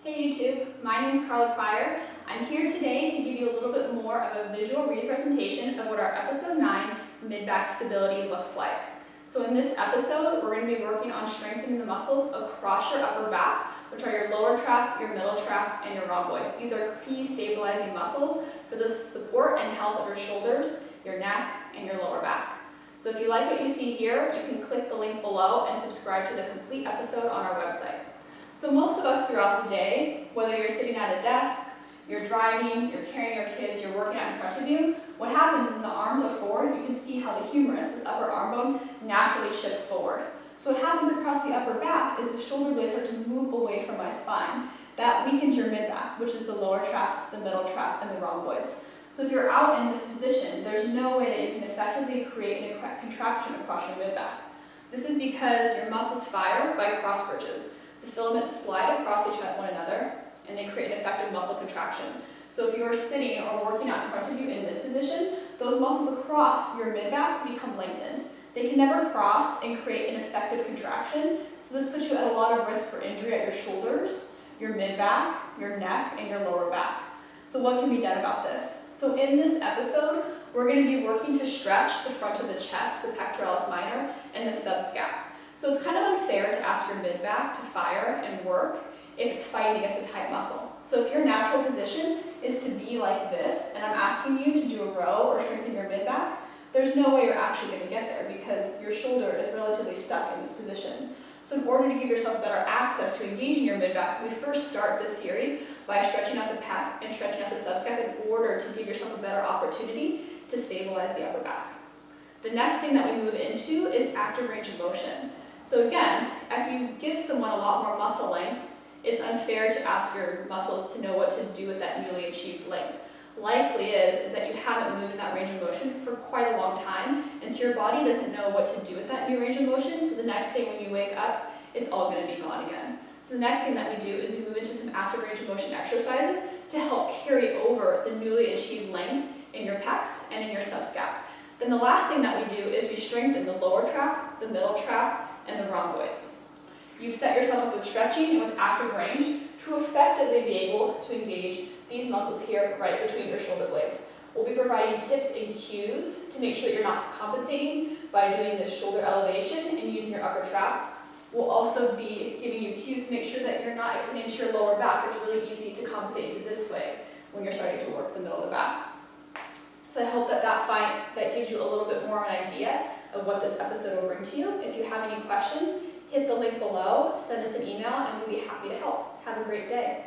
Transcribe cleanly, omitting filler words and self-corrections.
Hey YouTube, my name is Carly Pryor. I'm here today to give you a little bit more of a visual representation of what our episode 9 Midback Stability looks like. So in this episode, we're going to be working on strengthening the muscles across your upper back, which are your lower trap, your middle trap, and your rhomboids. These are key stabilizing muscles for the support and health of your shoulders, your neck, and your lower back. So if you like what you see here, you can click the link below and subscribe to the complete episode on our website. So most of us throughout the day, whether you're sitting at a desk, you're driving, you're carrying your kids, you're working out in front of you, what happens is when the arms are forward, you can see how the humerus, this upper arm bone, naturally shifts forward. So what happens across the upper back is the shoulder blades start to move away from my spine. That weakens your mid-back, which is the lower trap, the middle trap, and the rhomboids. So if you're out in this position, there's no way that you can effectively create a contraction across your mid-back. This is because your muscles fire by cross bridges. The filaments slide across one another, and they create an effective muscle contraction. So if you're sitting or working out in front of you in this position, those muscles across your mid-back become lengthened. They can never cross and create an effective contraction, so this puts you at a lot of risk for injury at your shoulders, your mid-back, your neck, and your lower back. So what can be done about this? So in this episode, we're going to be working to stretch the front of the chest, the pectoralis minor, and the subscap. So it's kind of unfair to ask your mid-back to fire and work if it's fighting against a tight muscle. So if your natural position is to be like this, and I'm asking you to do a row or strengthen your mid-back, there's no way you're actually going to get there because your shoulder is relatively stuck in this position. So in order to give yourself better access to engaging your mid-back, we first start this series by stretching out the pec and stretching out the subscap in order to give yourself a better opportunity to stabilize the upper back. The next thing that we move into is active range of motion. So again, if you give someone a lot more muscle length, it's unfair to ask your muscles to know what to do with that newly achieved length. Likely is that you haven't moved in that range of motion for quite a long time, and so your body doesn't know what to do with that new range of motion, so the next day when you wake up, it's all going to be gone again. So the next thing that we do is we move into some active range of motion exercises to help carry over the newly achieved length in your pecs and in your subscap. Then the last thing that we do is we strengthen the lower trap, the middle trap, and the rhomboids. You've set yourself up with stretching and with active range to effectively be able to engage these muscles here right between your shoulder blades. We'll be providing tips and cues to make sure that you're not compensating by doing this shoulder elevation and using your upper trap. We'll also be giving you cues to make sure that you're not extending to your lower back. It's really easy to compensate to this way when you're starting to work the middle of the back. So I hope that gives you a little bit more of an idea of what this episode will bring to you. If you have any questions, hit the link below, send us an email, and we'd be happy to help. Have a great day.